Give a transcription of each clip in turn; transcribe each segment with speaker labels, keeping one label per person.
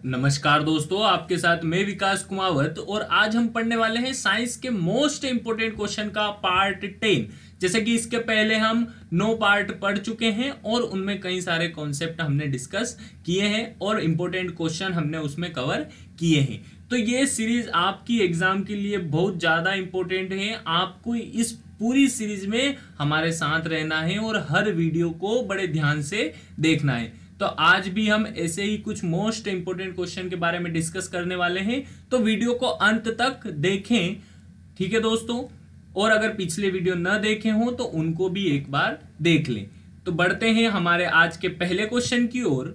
Speaker 1: नमस्कार दोस्तों, आपके साथ मैं विकास कुमावत और आज हम पढ़ने वाले हैं साइंस के मोस्ट इंपोर्टेंट क्वेश्चन का पार्ट 10। जैसे कि इसके पहले हम 9 पार्ट पढ़ चुके हैं और उनमें कई सारे कॉन्सेप्ट हमने डिस्कस किए हैं और इंपोर्टेंट क्वेश्चन हमने उसमें कवर किए हैं। तो ये सीरीज आपकी एग्जाम के लिए बहुत ज़्यादा इंपॉर्टेंट है। आपको इस पूरी सीरीज में हमारे साथ रहना है और हर वीडियो को बड़े ध्यान से देखना है। तो आज भी हम ऐसे ही कुछ मोस्ट इंपोर्टेंट क्वेश्चन के बारे में डिस्कस करने वाले हैं, तो वीडियो को अंत तक देखें। ठीक है दोस्तों, और अगर पिछले वीडियो न देखे हो तो उनको भी एक बार देख लें। तो बढ़ते हैं हमारे आज के पहले क्वेश्चन की ओर।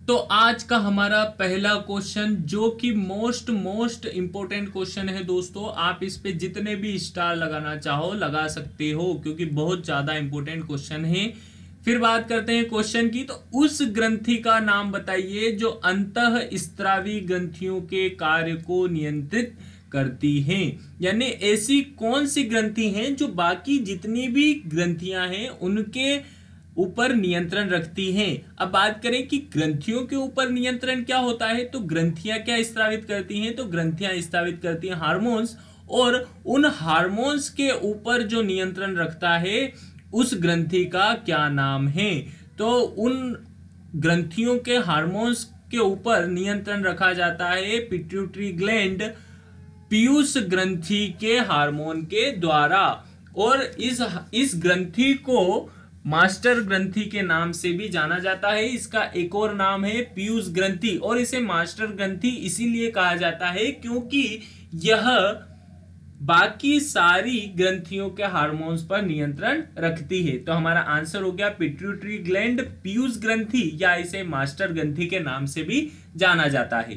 Speaker 1: तो आज का हमारा पहला क्वेश्चन जो कि मोस्ट इंपोर्टेंट क्वेश्चन है दोस्तों, आप इस पे जितने भी स्टार लगाना चाहो लगा सकते हो क्योंकि बहुत ज्यादा इंपोर्टेंट क्वेश्चन है। फिर बात करते हैं क्वेश्चन की। तो उस ग्रंथि का नाम बताइए जो अंतःस्रावी ग्रंथियों के कार्य को नियंत्रित करती हैं। यानी ऐसी कौन सी ग्रंथि हैं जो बाकी जितनी भी ग्रंथियां हैं उनके ऊपर नियंत्रण रखती हैं। अब बात करें कि ग्रंथियों के ऊपर नियंत्रण क्या होता है, तो ग्रंथियां क्या स्रावित करती हैं, तो ग्रंथियां स्रावित करती हैं हार्मोन्स, और उन हार्मोन्स के ऊपर जो नियंत्रण रखता है उस ग्रंथि का क्या नाम है। तो उन ग्रंथियों के हार्मोन्स के ऊपर नियंत्रण रखा जाता है पिट्यूटरी ग्लैंड, पीयूष ग्रंथि के हार्मोन के द्वारा, और इस ग्रंथि को मास्टर ग्रंथि के नाम से भी जाना जाता है। इसका एक और नाम है पीयूष ग्रंथि, और इसे मास्टर ग्रंथि इसीलिए कहा जाता है क्योंकि यह बाकी सारी ग्रंथियों के हार्मोन्स पर नियंत्रण रखती है। तो हमारा आंसर हो गया पिट्यूटरी ग्लैंड, पीयूष ग्रंथि, या इसे मास्टर ग्रंथि के नाम से भी जाना जाता है।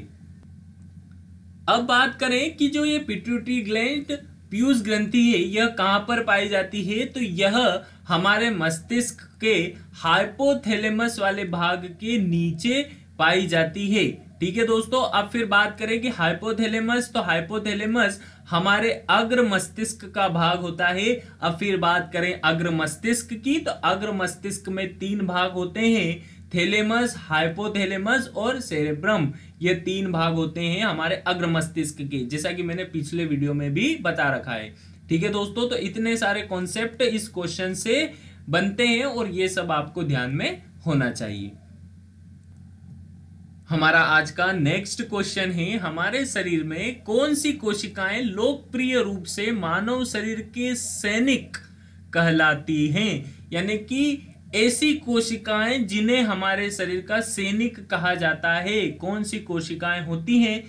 Speaker 1: अब बात करें कि जो ये पिट्यूटरी ग्लैंड पीयूष ग्रंथि है यह कहां पर पाई जाती है, तो यह हमारे मस्तिष्क के हाइपोथैलेमस वाले भाग के नीचे पाई जाती है। ठीक है दोस्तों, अब फिर बात करें कि हाइपोथैलेमस, तो हाइपोथैलेमस हमारे अग्र मस्तिष्क का भाग होता है। अब फिर बात करें अग्र मस्तिष्क की, तो अग्र मस्तिष्क में 3 भाग होते हैं, थैलेमस, हाइपोथैलेमस और सेरेब्रम। ये 3 भाग होते हैं हमारे अग्र मस्तिष्क के, जैसा कि मैंने पिछले वीडियो में भी बता रखा है। ठीक है दोस्तों, तो इतने सारे कॉन्सेप्ट इस क्वेश्चन से बनते हैं और ये सब आपको ध्यान में होना चाहिए। हमारा आज का नेक्स्ट क्वेश्चन है, हमारे शरीर में कौन सी कोशिकाएं लोकप्रिय रूप से मानव शरीर के सैनिक कहलाती हैं। यानी कि ऐसी कोशिकाएं जिन्हें हमारे शरीर का सैनिक कहा जाता है, कौन सी कोशिकाएं होती हैं,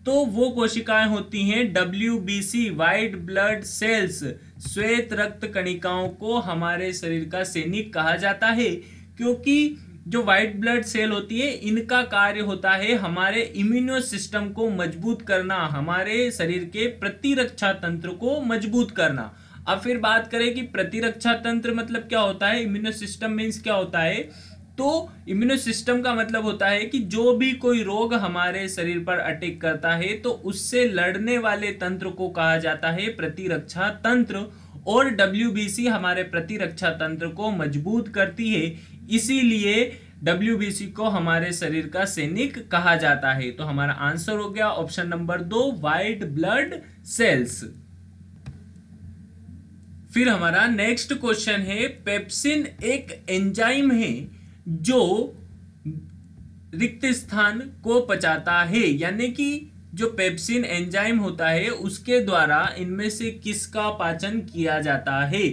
Speaker 1: तो वो कोशिकाएं होती हैं WBC, व्हाइट ब्लड सेल्स, श्वेत रक्त कणिकाओं को हमारे शरीर का सैनिक कहा जाता है। क्योंकि जो व्हाइट ब्लड सेल होती है इनका कार्य होता है हमारे इम्यूनो सिस्टम को मजबूत करना, हमारे शरीर के प्रतिरक्षा तंत्र को मजबूत करना। अब फिर बात करें कि प्रतिरक्षा तंत्र मतलब क्या होता है, इम्यूनो सिस्टम मीन्स क्या होता है, तो इम्यूनो सिस्टम का मतलब होता है कि जो भी कोई रोग हमारे शरीर पर अटैक करता है तो उससे लड़ने वाले तंत्र को कहा जाता है प्रतिरक्षा तंत्र, और WBC हमारे प्रतिरक्षा तंत्र को मजबूत करती है, इसीलिए WBC को हमारे शरीर का सैनिक कहा जाता है। तो हमारा आंसर हो गया option number 2, white blood cells. फिर हमारा नेक्स्ट क्वेश्चन है, पेप्सिन एक एंजाइम है जो रिक्त स्थान को पचाता है। यानी कि जो पेप्सिन एंजाइम होता है उसके द्वारा इनमें से किसका पाचन किया जाता है।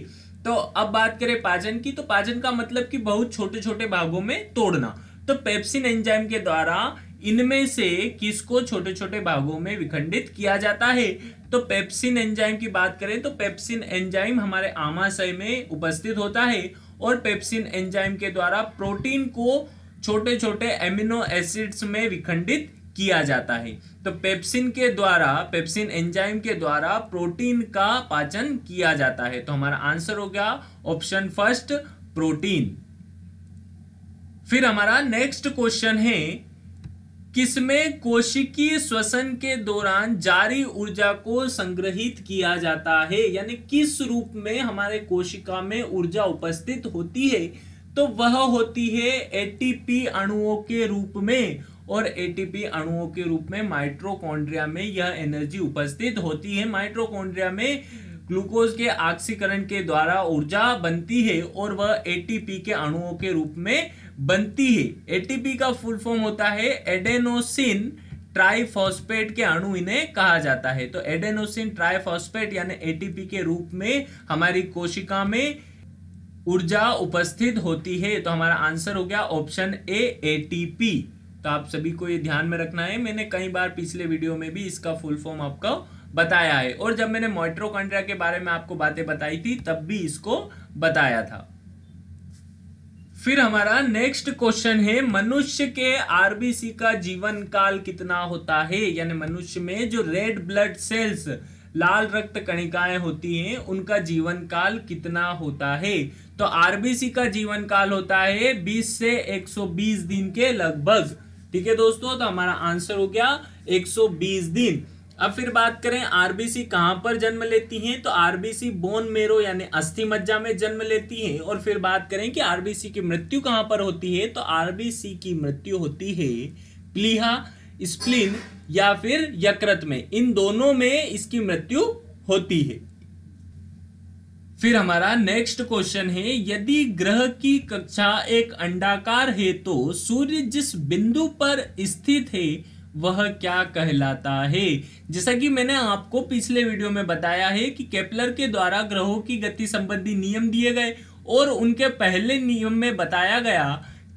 Speaker 1: तो अब बात करें पाचन की, तो पाचन का मतलब कि बहुत छोटे छोटे भागों में तोड़ना। तो पेप्सिन एंजाइम के द्वारा इनमें से किसको छोटे छोटे भागों में विखंडित किया जाता है। तो पेप्सिन एंजाइम की बात करें तो पेप्सिन एंजाइम हमारे आमाशय में उपस्थित होता है, और पेप्सिन एंजाइम के द्वारा प्रोटीन को छोटे छोटे एमिनो एसिड्स में विखंडित किया जाता है। तो पेप्सिन एंजाइम के द्वारा प्रोटीन का पाचन किया जाता है। तो हमारा आंसर हो गया ऑप्शन फर्स्ट, प्रोटीन। फिर हमारा नेक्स्ट क्वेश्चन है, किसमें कोशिकीय श्वसन के दौरान जारी ऊर्जा को संग्रहित किया जाता है। यानी किस रूप में हमारे कोशिका में ऊर्जा उपस्थित होती है, तो वह होती है एटीपी अणुओं के रूप में, और एटीपी अणुओं के रूप में माइटोकॉन्ड्रिया में यह एनर्जी उपस्थित होती है। माइटोकॉन्ड्रिया में ग्लूकोज के ऑक्सीकरण के द्वारा ऊर्जा बनती है और वह एटीपी के अणुओं के रूप में बनती है। एटीपी का फुल फॉर्म होता है एडेनोसिन ट्राइफॉस्फेट के अणु इन्हें कहा जाता है। तो एडेनोसिन ट्राइफॉस्फेट यानी एटीपी के रूप में हमारी कोशिका में ऊर्जा उपस्थित होती है। तो हमारा आंसर हो गया ऑप्शन ए, एटीपी। तो आप सभी को ये ध्यान में रखना है, मैंने कई बार पिछले वीडियो में भी इसका फुल फॉर्म आपको बताया है, और जब मैंने माइटोकॉन्ड्रिया के बारे में आपको बातें बताई थी तब भी इसको बताया था। फिर हमारा नेक्स्ट क्वेश्चन है, मनुष्य के आरबीसी का जीवन काल कितना होता है, यानी मनुष्य में जो रेड ब्लड सेल्स लाल रक्त कणिकाएं होती हैं उनका जीवन काल कितना होता है। तो आरबीसी का जीवन काल होता है 20 से 120 दिन के लगभग। ठीक है दोस्तों, तो हमारा आंसर हो गया 120 दिन। अब फिर बात करें आरबीसी कहां पर जन्म लेती हैं, तो आरबीसी बोन मेरो यानी अस्थि मज्जा में जन्म लेती हैं। और फिर बात करें कि आरबीसी की मृत्यु कहां पर होती है, तो आरबीसी की मृत्यु होती है प्लीहा, स्प्लीन या फिर यकृत में, इन दोनों में इसकी मृत्यु होती है। फिर हमारा नेक्स्ट क्वेश्चन है, यदि ग्रह की कक्षा एक अंडाकार है तो सूर्य जिस बिंदु पर स्थित है वह क्या कहलाता है। जैसा कि मैंने आपको पिछले वीडियो में बताया है कि केपलर के द्वारा ग्रहों की गति संबंधी नियम दिए गए, और उनके पहले नियम में बताया गया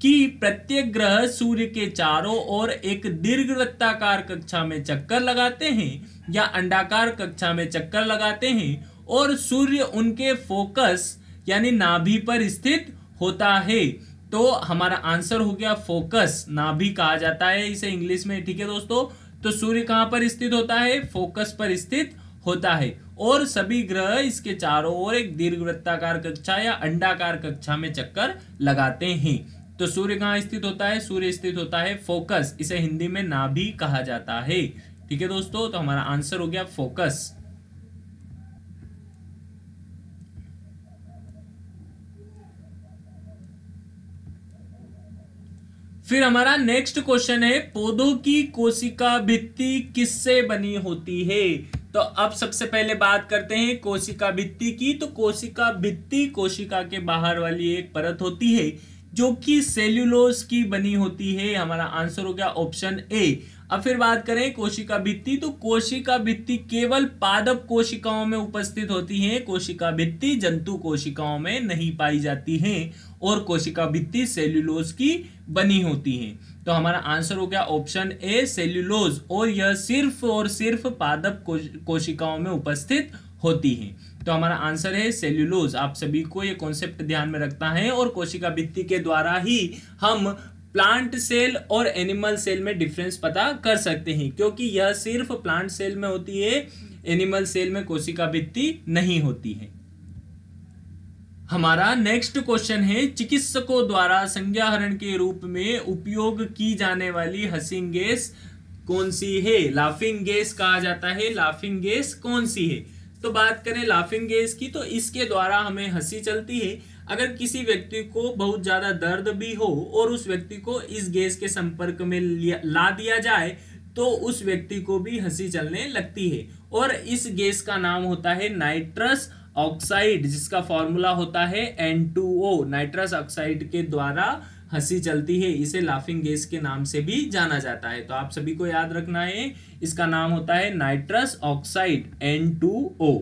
Speaker 1: कि प्रत्येक ग्रह सूर्य के चारों ओर एक दीर्घवृत्ताकार कक्षा में चक्कर लगाते हैं या अंडाकार कक्षा में चक्कर लगाते हैं, और सूर्य उनके फोकस यानी नाभि पर स्थित होता है। तो हमारा आंसर हो गया फोकस, नाभि कहा जाता है इसे इंग्लिश में। ठीक है दोस्तों, तो सूर्य कहां पर स्थित होता है, फोकस पर स्थित होता है, और सभी ग्रह इसके चारों ओर एक दीर्घवृत्ताकार कक्षा या अंडाकार कक्षा में चक्कर लगाते हैं। तो सूर्य कहां स्थित होता है, सूर्य स्थित होता है फोकस, इसे हिंदी में नाभि कहा जाता है। ठीक है दोस्तों, तो हमारा आंसर हो गया फोकस। फिर हमारा नेक्स्ट क्वेश्चन है, पौधों की कोशिका भित्ति किससे बनी होती है। तो अब सबसे पहले बात करते हैं कोशिका भित्ति की। तो कोशिका भित्ति कोशिका के बाहर वाली एक परत होती है जो कि सेल्यूलोज की बनी होती है। हमारा आंसर हो गया ऑप्शन ए। अब फिर बात करें कोशिका भित्ति, तो कोशिका भित्ति केवल पादप कोशिकाओं में उपस्थित होती है। कोशिका भित्ति जंतु कोशिकाओं में नहीं पाई जाती है, और कोशिका भित्ति सेल्यूलोज की बनी होती है। तो हमारा आंसर हो गया ऑप्शन ए, सेल्यूलोज, और यह सिर्फ और सिर्फ पादप कोशिकाओं में उपस्थित होती है। तो हमारा आंसर है सेल्यूलोज। आप सभी को ये कॉन्सेप्ट ध्यान में रखना है, और कोशिका भित्ति के द्वारा ही हम प्लांट सेल और एनिमल सेल में डिफरेंस पता कर सकते हैं, क्योंकि यह सिर्फ प्लांट सेल में होती है, एनिमल सेल में कोशिका भित्ति नहीं होती है। हमारा नेक्स्ट क्वेश्चन है, चिकित्सकों द्वारा संज्ञाहरण के रूप में उपयोग की जाने वाली हंसिंग गैस कौन सी है। लाफिंग गैस कहा जाता है, लाफिंग गैस कौन सी है। तो बात करें लाफिंग गैस की, तो इसके द्वारा हमें हंसी चलती है अगर किसी व्यक्ति को बहुत ज्यादा दर्द भी हो और उस व्यक्ति को इस गैस के संपर्क में ला दिया जाए तो उस व्यक्ति को भी हंसी चलने लगती है। और इस गैस का नाम होता है नाइट्रस ऑक्साइड, जिसका फॉर्मूला होता है N2O। नाइट्रस ऑक्साइड के द्वारा हंसी चलती है, इसे लाफिंग गैस के नाम से भी जाना जाता है। तो आप सभी को याद रखना है, इसका नाम होता है नाइट्रस ऑक्साइड N2O।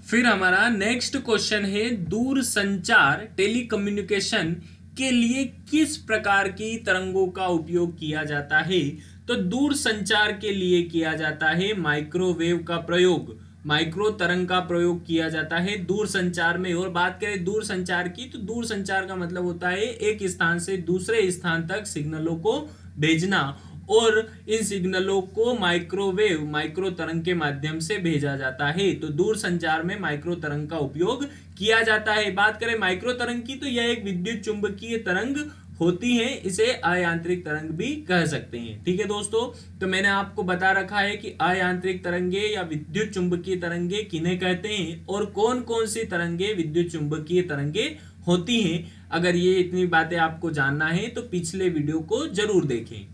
Speaker 1: फिर हमारा नेक्स्ट क्वेश्चन है, दूर संचार टेलीकम्युनिकेशन के लिए किस प्रकार की तरंगों का उपयोग किया जाता है। तो दूर संचार के लिए किया जाता है माइक्रोवेव का प्रयोग, माइक्रो तरंग का प्रयोग किया जाता है दूर संचार में। और बात करें दूर संचार की, तो दूर संचार का मतलब होता है एक स्थान से दूसरे स्थान तक सिग्नलों को भेजना, और इन सिग्नलों को माइक्रोवेव माइक्रो तरंग के माध्यम से भेजा जाता है। तो दूर संचार में माइक्रो तरंग का उपयोग किया जाता है। बात करें माइक्रो तरंग की, तो यह एक विद्युत चुंबकीय तरंग होती है, इसे अयांत्रिक तरंग भी कह सकते हैं। ठीक है दोस्तों, तो मैंने आपको बता रखा है कि अयांत्रिक तरंगे या विद्युत चुंबकीय तरंगे किन्हें कहते हैं और कौन कौन सी तरंगे विद्युत चुंबकीय तरंगे होती हैं। अगर ये इतनी बातें आपको जानना है तो पिछले वीडियो को जरूर देखें।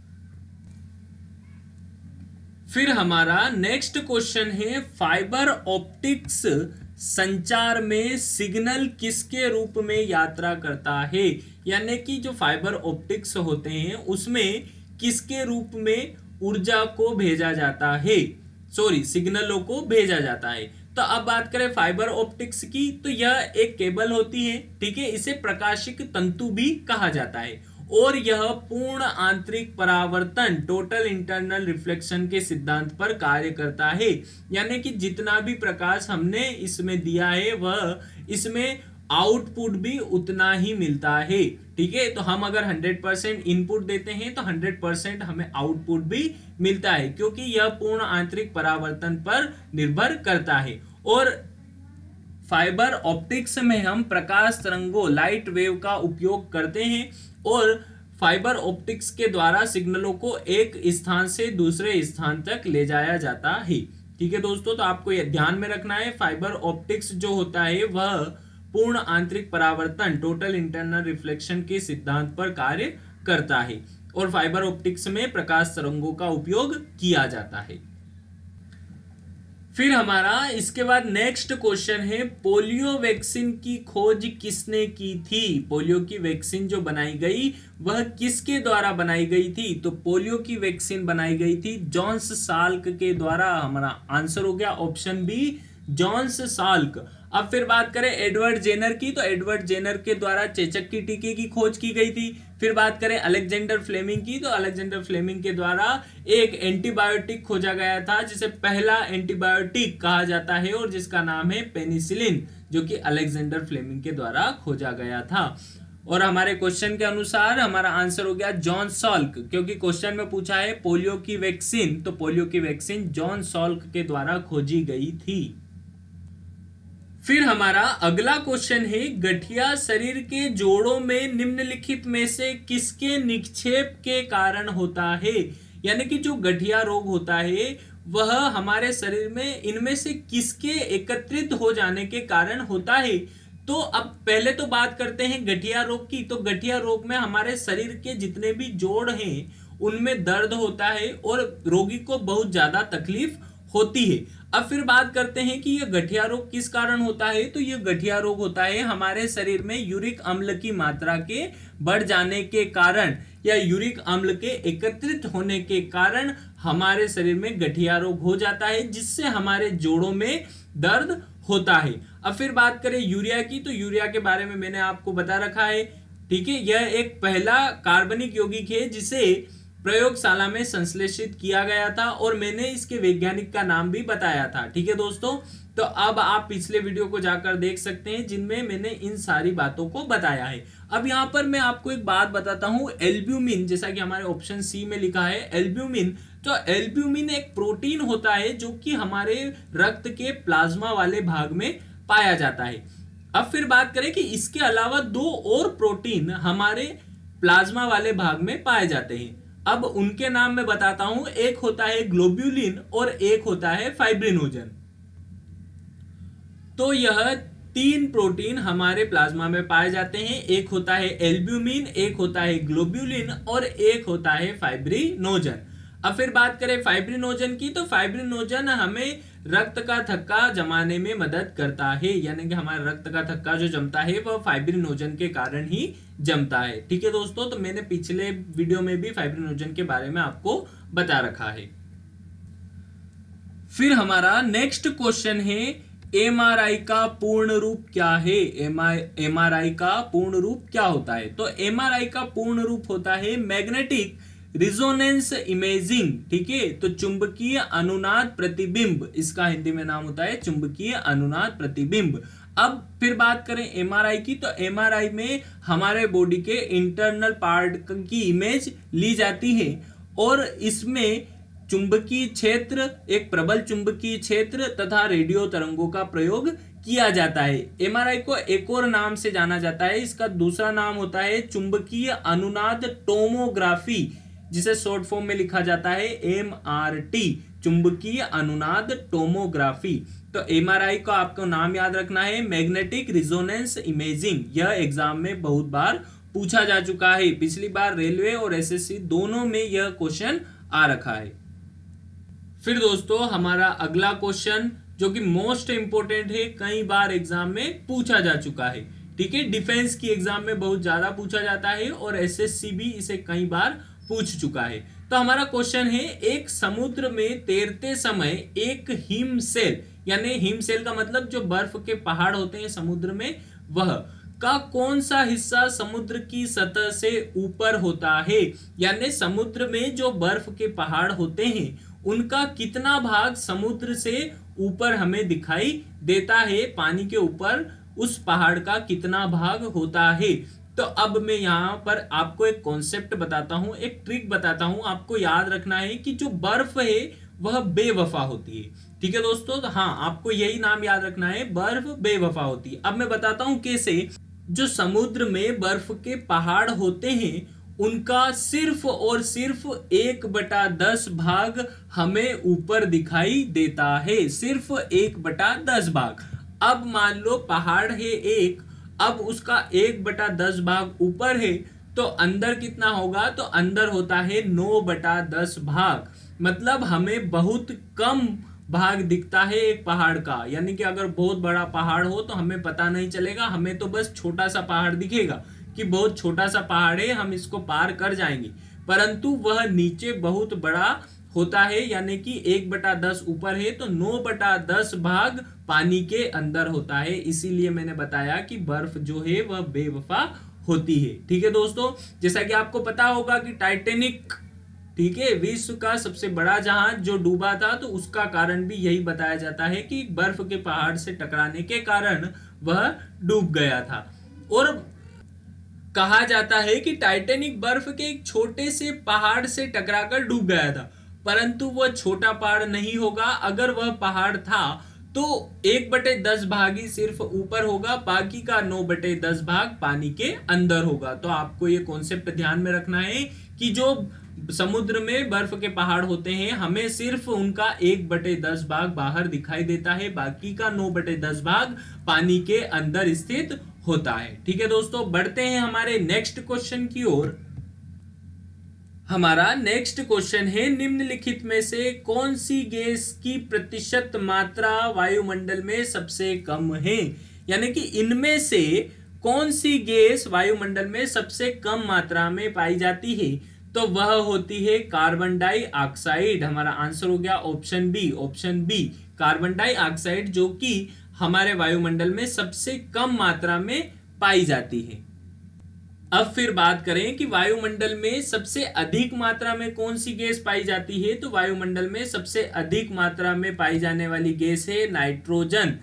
Speaker 1: फिर हमारा नेक्स्ट क्वेश्चन है, फाइबर ऑप्टिक्स संचार में सिग्नल किसके रूप में यात्रा करता है? यानी कि जो फाइबर ऑप्टिक्स होते हैं उसमें किसके रूप में ऊर्जा को भेजा जाता है, सिग्नलों को भेजा जाता है। तो अब बात करें फाइबर ऑप्टिक्स की, तो यह एक केबल होती है, ठीक है। इसे प्रकाशिक तंतु भी कहा जाता है और यह पूर्ण आंतरिक परावर्तन टोटल इंटरनल रिफ्लेक्शन के सिद्धांत पर कार्य करता है। यानी कि जितना भी प्रकाश हमने इसमें दिया है वह इसमें आउटपुट भी उतना ही मिलता है, ठीक है। तो हम अगर 100% इनपुट देते हैं तो 100% हमें आउटपुट भी मिलता है, क्योंकि यह पूर्ण आंतरिक परावर्तन पर निर्भर करता है। और फाइबर ऑप्टिक्स में हम प्रकाश तरंगों लाइट वेव का उपयोग करते हैं और फाइबर ऑप्टिक्स के द्वारा सिग्नलों को एक स्थान से दूसरे स्थान तक ले जाया जाता है, ठीक है दोस्तों। तो आपको यह ध्यान में रखना है, फाइबर ऑप्टिक्स जो होता है वह पूर्ण आंतरिक परावर्तन टोटल इंटरनल रिफ्लेक्शन के सिद्धांत पर कार्य करता है और फाइबर ऑप्टिक्स में प्रकाश तरंगों का उपयोग किया जाता है। फिर हमारा इसके बाद नेक्स्ट क्वेश्चन है, पोलियो वैक्सीन की खोज किसने की थी? पोलियो की वैक्सीन जो बनाई गई वह किसके द्वारा बनाई गई थी? तो पोलियो की वैक्सीन बनाई गई थी जॉन्स साल्क के द्वारा। हमारा आंसर हो गया ऑप्शन बी, जॉन्स साल्क। अब फिर बात करें एडवर्ड जेनर की, तो एडवर्ड जेनर के द्वारा चेचक की टीके की खोज की गई थी। फिर बात करें अलेक्जेंडर फ्लेमिंग की, तो अलेक्जेंडर फ्लेमिंग के द्वारा एक एंटीबायोटिक खोजा गया था जिसे पहला एंटीबायोटिक कहा जाता है और जिसका नाम है पेनिसिलिन, जो कि अलेक्जेंडर फ्लेमिंग के द्वारा खोजा गया था। और हमारे क्वेश्चन के अनुसार हमारा आंसर हो गया जॉन सॉल्क, क्योंकि क्वेश्चन में पूछा है पोलियो की वैक्सीन, तो पोलियो की वैक्सीन जॉन सॉल्क के द्वारा खोजी गई थी। फिर हमारा अगला क्वेश्चन है, गठिया शरीर के जोड़ों में निम्नलिखित में से किसके निक्षेप के कारण होता है? यानी कि जो गठिया रोग होता है वह हमारे शरीर में इनमें से किसके एकत्रित हो जाने के कारण होता है? तो अब पहले तो बात करते हैं गठिया रोग की। तो गठिया रोग में हमारे शरीर के जितने भी जोड़ हैं उनमें दर्द होता है और रोगी को बहुत ज्यादा तकलीफ होती है। अब फिर बात करते हैं कि यह गठिया रोग किस कारण होता है। तो यह गठिया रोग होता है हमारे शरीर में यूरिक अम्ल की मात्रा के बढ़ जाने के कारण या यूरिक अम्ल के एकत्रित होने के कारण हमारे शरीर में गठिया रोग हो जाता है, जिससे हमारे जोड़ों में दर्द होता है। अब फिर बात करें यूरिया की, तो यूरिया के बारे में मैंने आपको बता रखा है, ठीक है। यह एक पहला कार्बनिक यौगिक है जिसे प्रयोगशाला में संश्लेषित किया गया था और मैंने इसके वैज्ञानिक का नाम भी बताया था, ठीक है दोस्तों। तो अब आप पिछले वीडियो को जाकर देख सकते हैं जिनमें मैंने इन सारी बातों को बताया है। अब यहाँ पर मैं आपको एक बात बताता हूँ, एल्ब्यूमिन, जैसा कि हमारे ऑप्शन सी में लिखा है एल्ब्यूमिन। तो एल्ब्यूमिन एक प्रोटीन होता है जो कि हमारे रक्त के प्लाज्मा वाले भाग में पाया जाता है। अब फिर बात करें कि इसके अलावा दो और प्रोटीन हमारे प्लाज्मा वाले भाग में पाए जाते हैं। अब उनके नाम मैं बताता हूं, एक होता है ग्लोब्यूलिन और एक होता है फाइब्रिनोजन। तो यह तीन प्रोटीन हमारे प्लाज्मा में पाए जाते हैं, एक होता है एल्ब्यूमिन, एक होता है ग्लोब्यूलिन और एक होता है फाइब्रिनोजन। अब फिर बात करें फाइब्रिनोजन की, तो फाइब्रिनोजन हमें रक्त का थक्का जमाने में मदद करता है, यानी कि हमारा रक्त का थक्का जो जमता है वह फाइब्रिनोजन के कारण ही जमता है, ठीक है दोस्तों। तो मैंने पिछले वीडियो में भी फाइब्रिनोजन के बारे में आपको बता रखा है। फिर हमारा नेक्स्ट क्वेश्चन है, एमआरआई का पूर्ण रूप क्या है? एमआरआई का पूर्ण रूप क्या होता है? तो एमआरआई का पूर्ण रूप होता है मैग्नेटिक रिजोनेंस इमेजिंग, ठीक है। तो चुंबकीय अनुनाद प्रतिबिंब, इसका हिंदी में नाम होता है चुंबकीय अनुनाद प्रतिबिंब। अब फिर बात करें एमआरआई की, तो एमआरआई में हमारे बॉडी के इंटरनल पार्ट की इमेज ली जाती है और इसमें चुंबकीय क्षेत्र, एक प्रबल चुंबकीय क्षेत्र तथा रेडियो तरंगों का प्रयोग किया जाता है। एमआरआई को एक और नाम से जाना जाता है, इसका दूसरा नाम होता है चुंबकीय अनुनाद टोमोग्राफी, जिसे शॉर्ट फॉर्म में लिखा जाता है एमआरटी, चुंबकीय अनुनाद टोमोग्राफी। तो एमआरआई का आपको नाम याद रखना है मैग्नेटिक रिजोनेंस इमेजिंग। यह एग्जाम में बहुत बार पूछा जा चुका है, पिछली बार रेलवे और एसएससी दोनों में यह क्वेश्चन आ रखा है। फिर दोस्तों हमारा अगला क्वेश्चन जो कि मोस्ट इंपोर्टेंट है, कई बार एग्जाम में पूछा जा चुका है, ठीक है। डिफेंस की एग्जाम में बहुत ज्यादा पूछा जाता है और एसएससी भी इसे कई बार पूछ चुका है। तो हमारा क्वेश्चन है, एक समुद्र में तैरते समय एक हिमशैल, यानी हिमशैल का मतलब जो बर्फ के पहाड़ होते हैं समुद्र में, वह का कौन सा हिस्सा समुद्र की सतह से ऊपर होता है। यानी समुद्र में जो बर्फ के पहाड़ होते हैं उनका कितना भाग समुद्र से ऊपर हमें दिखाई देता है, पानी के ऊपर उस पहाड़ का कितना भाग होता है। तो अब मैं यहाँ पर आपको एक कॉन्सेप्ट बताता हूँ, एक ट्रिक बताता हूँ। आपको याद रखना है कि जो बर्फ है वह बेवफा होती है, ठीक है दोस्तों। तो हाँ, आपको यही नाम याद रखना है, बर्फ बेवफा होती है। अब मैं बताता हूँ कैसे। जो समुद्र में बर्फ के पहाड़ होते हैं उनका सिर्फ और सिर्फ 1/10 भाग हमें ऊपर दिखाई देता है, सिर्फ 1/10 भाग। अब मान लो पहाड़ है एक, अब उसका 1/10 भाग ऊपर है, तो अंदर कितना होगा, तो अंदर होता है 9/10 भाग। मतलब हमें बहुत कम भाग दिखता है एक पहाड़ का। यानी कि अगर बहुत बड़ा पहाड़ हो तो हमें पता नहीं चलेगा, हमें तो बस छोटा सा पहाड़ दिखेगा कि बहुत छोटा सा पहाड़ है, हम इसको पार कर जाएंगे, परंतु वह नीचे बहुत बड़ा होता है। यानी कि 1/10 ऊपर है तो 9/10 भाग पानी के अंदर होता है। इसीलिए मैंने बताया कि बर्फ जो है वह बेवफा होती है, ठीक है दोस्तों। जैसा कि आपको पता होगा कि टाइटैनिक, ठीक है, विश्व का सबसे बड़ा जहाज जो डूबा था, तो उसका कारण भी यही बताया जाता है कि बर्फ के पहाड़ से टकराने के कारण वह डूब गया था। और कहा जाता है कि टाइटैनिक बर्फ के एक छोटे से पहाड़ से टकराकर डूब गया था, परंतु वह छोटा पहाड़ नहीं होगा। अगर वह पहाड़ था तो 1/10 भाग ही सिर्फ ऊपर होगा, बाकी का 9/10 भाग पानी के अंदर होगा। तो आपको ये कॉन्सेप्ट ध्यान में रखना है कि जो समुद्र में बर्फ के पहाड़ होते हैं हमें सिर्फ उनका 1/10 भाग बाहर दिखाई देता है, बाकी का 9/10 भाग पानी के अंदर स्थित होता है, ठीक है दोस्तों। बढ़ते हैं हमारे नेक्स्ट क्वेश्चन की ओर। हमारा नेक्स्ट क्वेश्चन है, निम्नलिखित में से कौन सी गैस की प्रतिशत मात्रा वायुमंडल में सबसे कम है। यानी कि इनमें से कौन सी गैस वायुमंडल में सबसे कम मात्रा में पाई जाती है, तो वह होती है कार्बन डाइऑक्साइड। हमारा आंसर हो गया option B, option B carbon dioxide, जो कि हमारे वायुमंडल में सबसे कम मात्रा में पाई जाती है। अब फिर बात करें कि वायुमंडल में सबसे अधिक मात्रा में कौन सी गैस पाई जाती है, तो वायुमंडल में सबसे अधिक मात्रा में पाई जाने वाली गैस है नाइट्रोजन।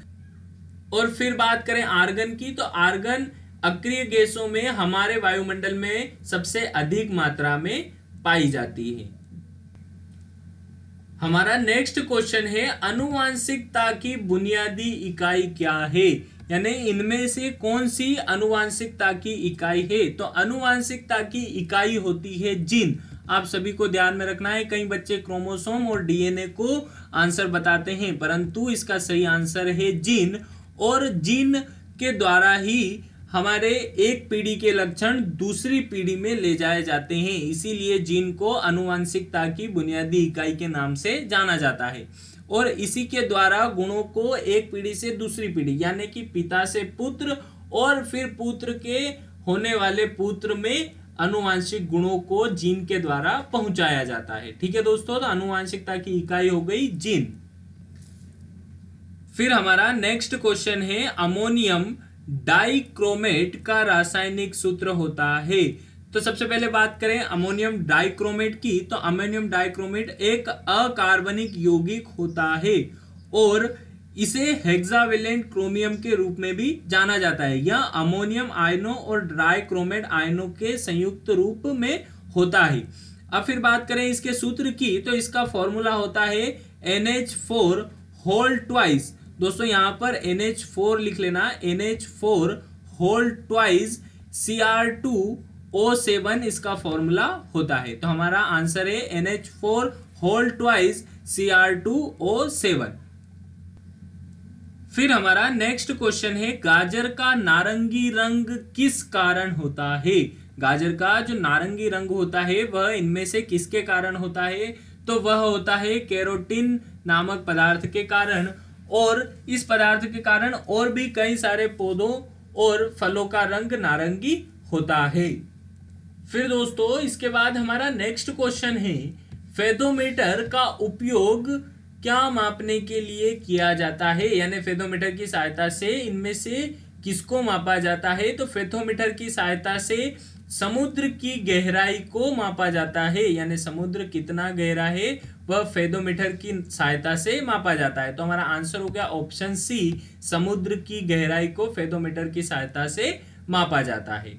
Speaker 1: और फिर बात करें आर्गन की, तो आर्गन अक्रिय गैसों में हमारे वायुमंडल में सबसे अधिक मात्रा में पाई जाती है। हमारा नेक्स्ट क्वेश्चन है, आनुवांशिकता की बुनियादी इकाई क्या है। यानी इनमें से कौन सी आनुवांशिकता की इकाई है, तो आनुवांशिकता की इकाई होती है जीन। आप सभी को ध्यान में रखना है, कई बच्चे क्रोमोसोम और डीएनए को आंसर बताते हैं, परंतु इसका सही आंसर है जीन। और जीन के द्वारा ही हमारे एक पीढ़ी के लक्षण दूसरी पीढ़ी में ले जाए जाते हैं, इसीलिए जीन को आनुवांशिकता की बुनियादी इकाई के नाम से जाना जाता है। और इसी के द्वारा गुणों को एक पीढ़ी से दूसरी पीढ़ी, यानी कि पिता से पुत्र और फिर पुत्र के होने वाले पुत्र में आनुवांशिक गुणों को जीन के द्वारा पहुंचाया जाता है, ठीक है दोस्तों। तो आनुवांशिकता की इकाई हो गई जीन। फिर हमारा नेक्स्ट क्वेश्चन है, अमोनियम डाइक्रोमेट का रासायनिक सूत्र होता है। तो सबसे पहले बात करें अमोनियम डाइक्रोमेट की, तो अमोनियम डाइक्रोमेट एक अकार्बनिक यौगिक होता है और इसे हेक्सावेलेंट क्रोमियम के रूप में भी जाना जाता है। यह अमोनियम आयनों और डाइक्रोमेट आयनों के संयुक्त रूप में होता है। अब फिर बात करें इसके सूत्र की, तो इसका फॉर्मूला होता है NH4 होल ट्वाइस। दोस्तों यहाँ पर NH4 लिख लेना, NH4 होल ट्वाइस Cr2O7 इसका फॉर्मूला होता है। तो हमारा आंसर है NH4 होल ट्वाइस Cr2O7। फिर हमारा नेक्स्ट क्वेश्चन है, गाजर का नारंगी रंग किस कारण होता है? गाजर का जो नारंगी रंग होता है वह इनमें से किसके कारण होता है? तो वह होता है कैरोटीन नामक पदार्थ के कारण, और इस पदार्थ के कारण और भी कई सारे पौधों और फलों का रंग नारंगी होता है। फिर दोस्तों इसके बाद हमारा नेक्स्ट क्वेश्चन है, फेथोमीटर का उपयोग क्या मापने के लिए किया जाता है? यानी फेथोमीटर की सहायता से इनमें से किसको मापा जाता है? तो फेथोमीटर की सहायता से समुद्र की गहराई को मापा जाता है, यानी समुद्र कितना गहरा है वह फेथोमीटर की सहायता से मापा जाता है। तो हमारा आंसर हो गया ऑप्शन सी, समुद्र की गहराई को फेथोमीटर की सहायता से मापा जाता है।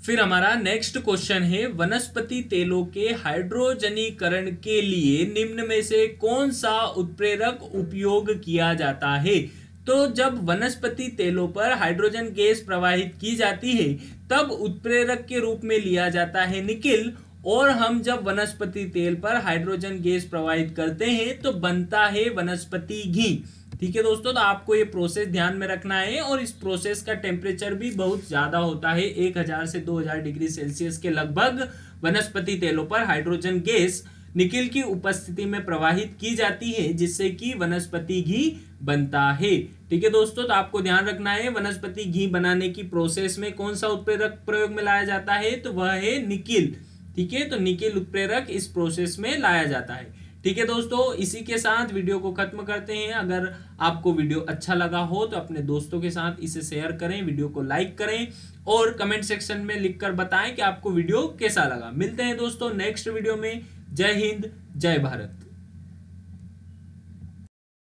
Speaker 1: फिर हमारा नेक्स्ट क्वेश्चन है, वनस्पति तेलों के हाइड्रोजनीकरण के लिए निम्न में से कौन सा उत्प्रेरक उपयोग किया जाता है? तो जब वनस्पति तेलों पर हाइड्रोजन गैस प्रवाहित की जाती है तब उत्प्रेरक के रूप में लिया जाता है निकिल, और हम जब वनस्पति तेल पर हाइड्रोजन गैस प्रवाहित करते हैं तो बनता है वनस्पति घी। ठीक है दोस्तों, तो आपको ये प्रोसेस ध्यान में रखना है, और इस प्रोसेस का टेम्परेचर भी बहुत ज्यादा होता है, 1000 से 2000 डिग्री सेल्सियस के लगभग वनस्पति तेलों पर हाइड्रोजन गैस निकिल की उपस्थिति में प्रवाहित की जाती है, जिससे कि वनस्पति घी बनता है। ठीक है दोस्तों, तो आपको ध्यान रखना है वनस्पति घी बनाने की प्रोसेस में कौन सा उत्प्रेरक प्रयोग में लाया जाता है, तो वह है निकिल। ठीक है, तो निकिल उत्प्रेरक इस प्रोसेस में लाया जाता है। ठीक है दोस्तों, इसी के साथ वीडियो को खत्म करते हैं। अगर आपको वीडियो अच्छा लगा हो तो अपने दोस्तों के साथ इसे शेयर करें, वीडियो को लाइक करें और कमेंट सेक्शन में लिखकर बताएं कि आपको वीडियो कैसा लगा। मिलते हैं दोस्तों नेक्स्ट वीडियो में। जय हिंद, जय भारत।